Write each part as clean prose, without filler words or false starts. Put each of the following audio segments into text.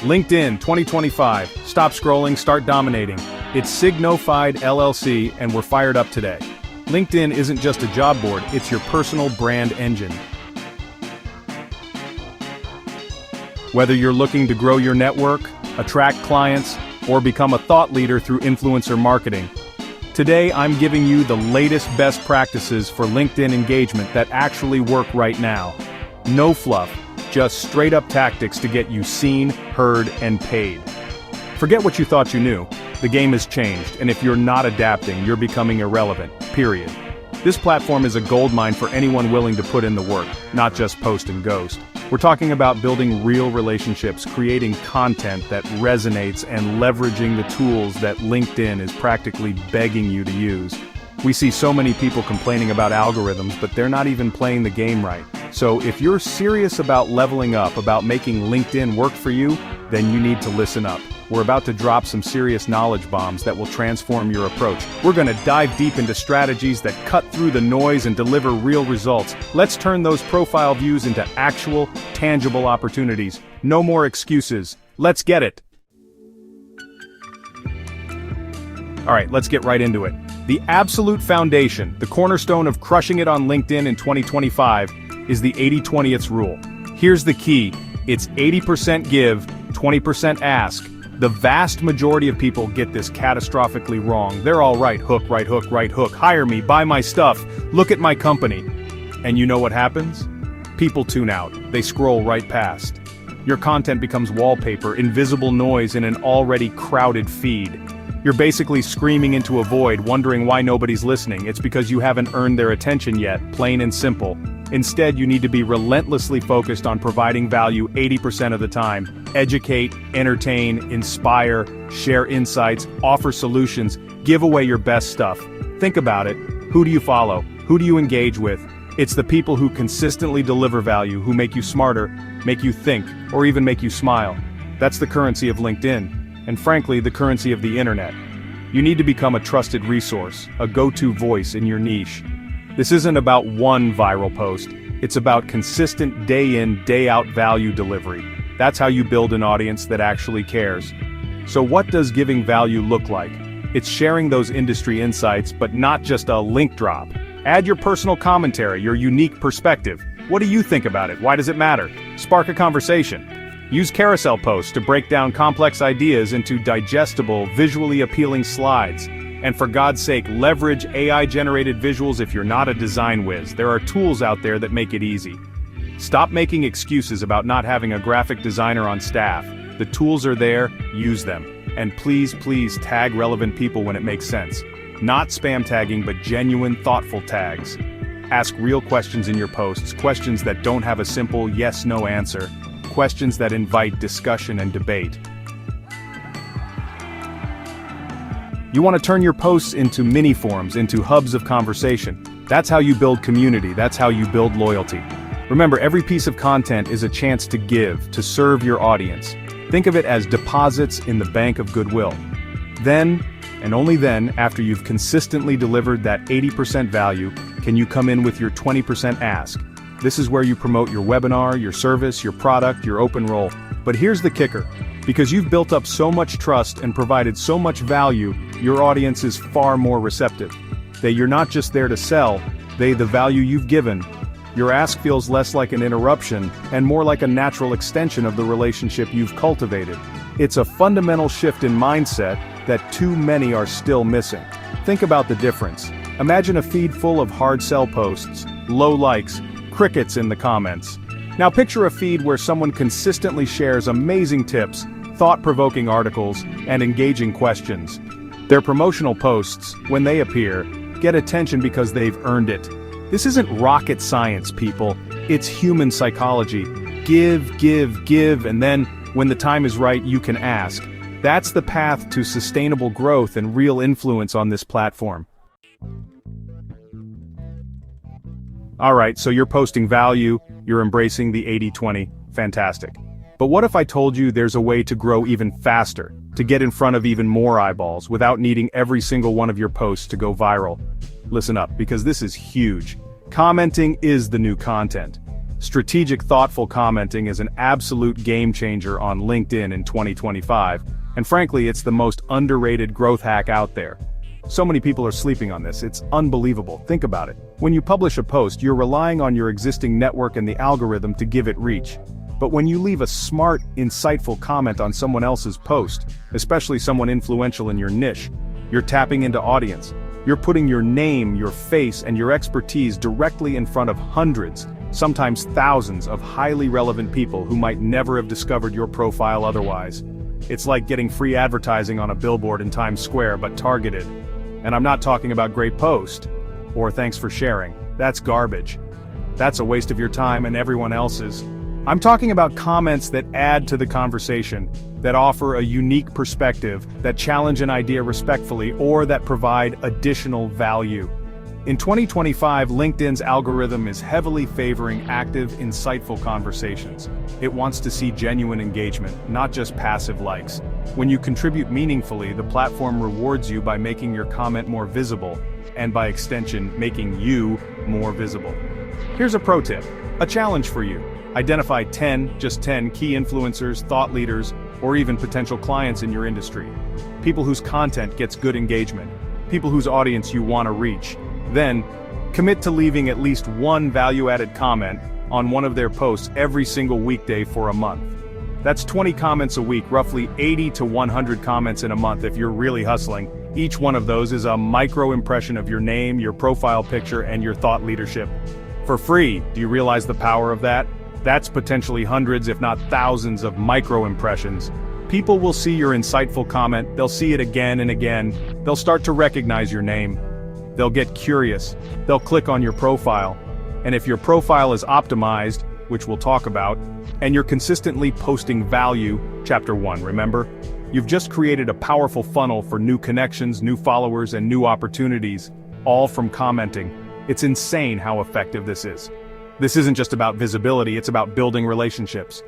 LinkedIn 2025. Stop scrolling, start dominating. It's Signofied LLC, and we're fired up today. LinkedIn isn't just a job board, it's your personal brand engine. Whether you're looking to grow your network, attract clients, or become a thought leader through influencer marketing, today I'm giving you the latest best practices for LinkedIn engagement that actually work right now. No fluff, just straight-up tactics to get you seen, heard, and paid. Forget what you thought you knew. The game has changed, and if you're not adapting, you're becoming irrelevant, period. This platform is a goldmine for anyone willing to put in the work, not just post and ghost. We're talking about building real relationships, creating content that resonates, and leveraging the tools that LinkedIn is practically begging you to use. We see so many people complaining about algorithms, but they're not even playing the game right. So if you're serious about leveling up, about making LinkedIn work for you, then you need to listen up. We're about to drop some serious knowledge bombs that will transform your approach. We're going to dive deep into strategies that cut through the noise and deliver real results. Let's turn those profile views into actual, tangible opportunities. No more excuses. Let's get it. All right, let's get right into it. The absolute foundation, the cornerstone of crushing it on LinkedIn in 2025, is the 80-20 rule. Here's the key. It's 80% give, 20% ask. The vast majority of people get this catastrophically wrong. They're all right hook, hire me, buy my stuff, look at my company. And you know what happens? People tune out. They scroll right past. Your content becomes wallpaper, invisible noise in an already crowded feed. You're basically screaming into a void, wondering why nobody's listening. It's because you haven't earned their attention yet, plain and simple. Instead, you need to be relentlessly focused on providing value 80% of the time. Educate, entertain, inspire, share insights, offer solutions, give away your best stuff. Think about it. Who do you follow? Who do you engage with? It's the people who consistently deliver value, who make you smarter, make you think, or even make you smile. That's the currency of LinkedIn. And frankly, the currency of the internet. You need to become a trusted resource, a go-to voice in your niche. This isn't about one viral post, it's about consistent day-in, day-out value delivery. That's how you build an audience that actually cares. So what does giving value look like? It's sharing those industry insights, but not just a link drop. Add your personal commentary, your unique perspective. What do you think about it? Why does it matter? Spark a conversation. Use carousel posts to break down complex ideas into digestible, visually appealing slides. And for God's sake, leverage AI-generated visuals if you're not a design whiz. There are tools out there that make it easy. Stop making excuses about not having a graphic designer on staff. The tools are there, use them. And please tag relevant people when it makes sense. Not spam tagging, but genuine, thoughtful tags. Ask real questions in your posts, questions that don't have a simple yes-no answer. Questions that invite discussion and debate. You want to turn your posts into mini forums, into hubs of conversation. That's how you build community, that's how you build loyalty. Remember, every piece of content is a chance to give, to serve your audience. Think of it as deposits in the bank of goodwill. Then, and only then, after you've consistently delivered that 80% value, can you come in with your 20% ask. This is where you promote your webinar, your service, your product, your open role. But here's the kicker. Because you've built up so much trust and provided so much value, your audience is far more receptive. You're not just there to sell, the value you've given. Your ask feels less like an interruption and more like a natural extension of the relationship you've cultivated. It's a fundamental shift in mindset that too many are still missing. Think about the difference. Imagine a feed full of hard sell posts, low likes, crickets in the comments. Now picture a feed where someone consistently shares amazing tips, thought-provoking articles, and engaging questions. Their promotional posts, when they appear, get attention because they've earned it. This isn't rocket science, people. It's human psychology. Give, and then, when the time is right, you can ask. That's the path to sustainable growth and real influence on this platform. Alright, so you're posting value, you're embracing the 80-20, fantastic. But what if I told you there's a way to grow even faster, to get in front of even more eyeballs, without needing every single one of your posts to go viral? Listen up, because this is huge. Commenting is the new content. Strategic, thoughtful commenting is an absolute game changer on LinkedIn in 2025, and frankly, it's the most underrated growth hack out there. So many people are sleeping on this, it's unbelievable. Think about it. When you publish a post, you're relying on your existing network and the algorithm to give it reach. But when you leave a smart, insightful comment on someone else's post, especially someone influential in your niche, you're tapping into audience. You're putting your name, your face, and your expertise directly in front of hundreds, sometimes thousands of highly relevant people who might never have discovered your profile otherwise. It's like getting free advertising on a billboard in Times Square, but targeted. And I'm not talking about great post, or thanks for sharing. That's garbage. That's a waste of your time and everyone else's. I'm talking about comments that add to the conversation, that offer a unique perspective, that challenge an idea respectfully, or that provide additional value. In 2025, LinkedIn's algorithm is heavily favoring active, insightful conversations. It wants to see genuine engagement, not just passive likes. When you contribute meaningfully, the platform rewards you by making your comment more visible, and by extension, making you more visible. Here's a pro tip, a challenge for you. Identify 10 key influencers, thought leaders, or even potential clients in your industry. People whose content gets good engagement. People whose audience you want to reach. Then, commit to leaving at least one value-added comment on one of their posts every single weekday for a month. That's 20 comments a week, roughly 80 to 100 comments in a month if you're really hustling. Each one of those is a micro-impression of your name, your profile picture, and your thought leadership. For free, do you realize the power of that? That's potentially hundreds, if not thousands, of micro-impressions. People will see your insightful comment, they'll see it again and again, they'll start to recognize your name. They'll get curious, they'll click on your profile. And if your profile is optimized, which we'll talk about, and you're consistently posting value, chapter 1, remember? You've just created a powerful funnel for new connections, new followers, and new opportunities, all from commenting. It's insane how effective this is. This isn't just about visibility, it's about building relationships.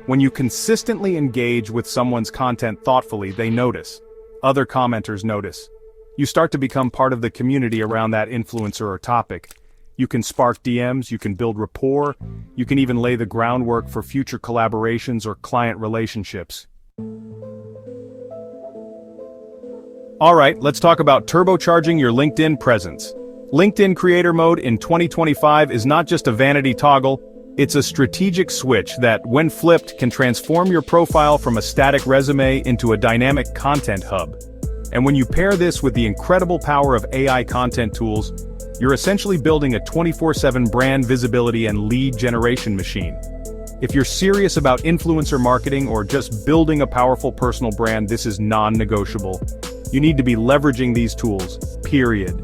When you consistently engage with someone's content thoughtfully, they notice. Other commenters notice. You start to become part of the community around that influencer or topic. You can spark DMs, you can build rapport, you can even lay the groundwork for future collaborations or client relationships. Alright, let's talk about turbocharging your LinkedIn presence. LinkedIn Creator Mode in 2025 is not just a vanity toggle, it's a strategic switch that, when flipped, can transform your profile from a static resume into a dynamic content hub. And when you pair this with the incredible power of AI content tools, you're essentially building a 24/7 brand visibility and lead generation machine. If you're serious about influencer marketing or just building a powerful personal brand, this is non-negotiable. You need to be leveraging these tools, period.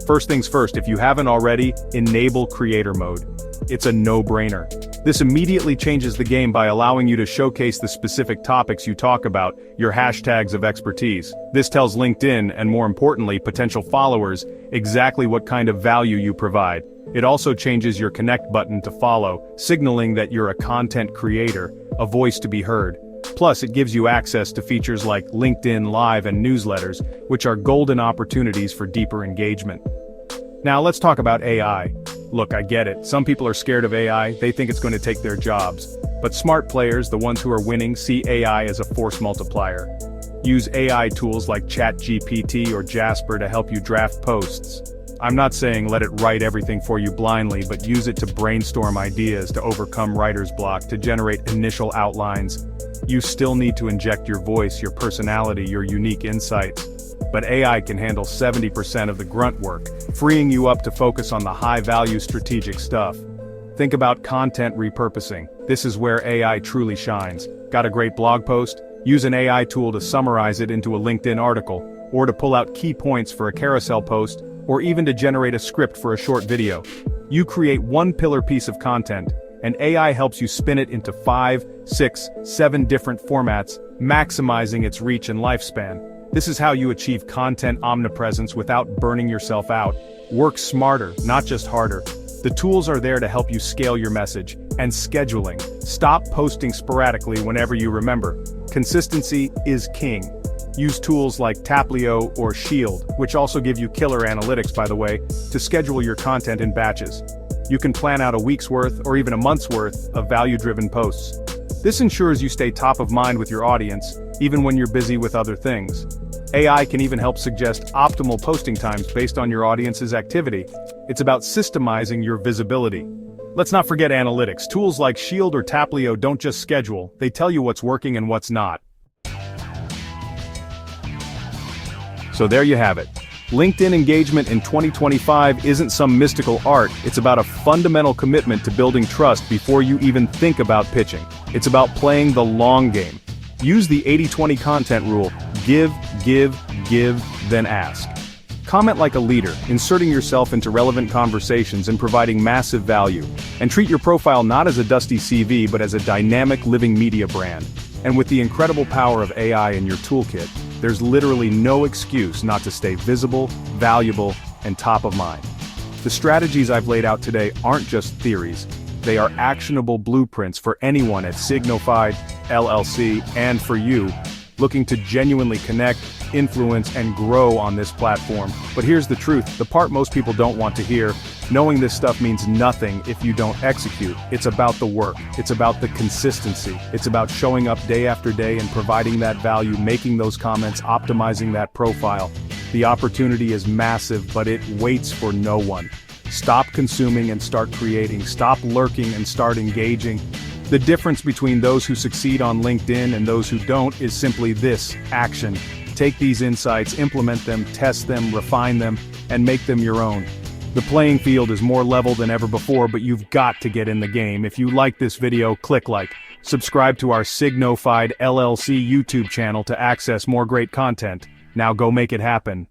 First things first, if you haven't already, enable Creator Mode. It's a no-brainer. This immediately changes the game by allowing you to showcase the specific topics you talk about, your hashtags of expertise. This tells LinkedIn, and more importantly, potential followers, exactly what kind of value you provide. It also changes your connect button to follow, signaling that you're a content creator, a voice to be heard. Plus, it gives you access to features like LinkedIn Live and newsletters, which are golden opportunities for deeper engagement. Now let's talk about AI. Look, I get it. Some people are scared of AI, they think it's going to take their jobs. But smart players, the ones who are winning, see AI as a force multiplier. Use AI tools like ChatGPT or Jasper to help you draft posts. I'm not saying let it write everything for you blindly, but use it to brainstorm ideas, to overcome writer's block, to generate initial outlines. You still need to inject your voice, your personality, your unique insights. But AI can handle 70% of the grunt work, freeing you up to focus on the high-value strategic stuff. Think about content repurposing. This is where AI truly shines. Got a great blog post? Use an AI tool to summarize it into a LinkedIn article, or to pull out key points for a carousel post, or even to generate a script for a short video. You create one pillar piece of content, and AI helps you spin it into 5, 6, 7 different formats, maximizing its reach and lifespan. This is how you achieve content omnipresence without burning yourself out. Work smarter, not just harder. The tools are there to help you scale your message. And scheduling. Stop posting sporadically whenever you remember. Consistency is king. Use tools like Taplio or Shield, which also give you killer analytics, by the way, to schedule your content in batches. You can plan out a week's worth or even a month's worth of value-driven posts. This ensures you stay top of mind with your audience, even when you're busy with other things. AI can even help suggest optimal posting times based on your audience's activity. It's about systemizing your visibility. Let's not forget analytics. Tools like Shield or Taplio don't just schedule, they tell you what's working and what's not. So there you have it. LinkedIn engagement in 2025 isn't some mystical art, it's about a fundamental commitment to building trust before you even think about pitching. It's about playing the long game. Use the 80-20 content rule: give, then ask. Comment like a leader, inserting yourself into relevant conversations and providing massive value. And treat your profile not as a dusty CV but as a dynamic living media brand. And with the incredible power of AI in your toolkit, there's literally no excuse not to stay visible, valuable, and top of mind. The strategies I've laid out today aren't just theories. They are actionable blueprints for anyone at Signofied, LLC, and for you, looking to genuinely connect, influence, and grow on this platform. But here's the truth, the part most people don't want to hear: knowing this stuff means nothing if you don't execute. It's about the work. It's about the consistency. It's about showing up day after day and providing that value, making those comments, optimizing that profile. The opportunity is massive, but it waits for no one. Stop consuming and start creating. Stop lurking and start engaging. The difference between those who succeed on LinkedIn and those who don't is simply this: action. Take these insights, implement them, test them, refine them, and make them your own. The playing field is more level than ever before, but you've got to get in the game. If you like this video, click like. Subscribe to our Signofied LLC YouTube channel to access more great content. Now go make it happen.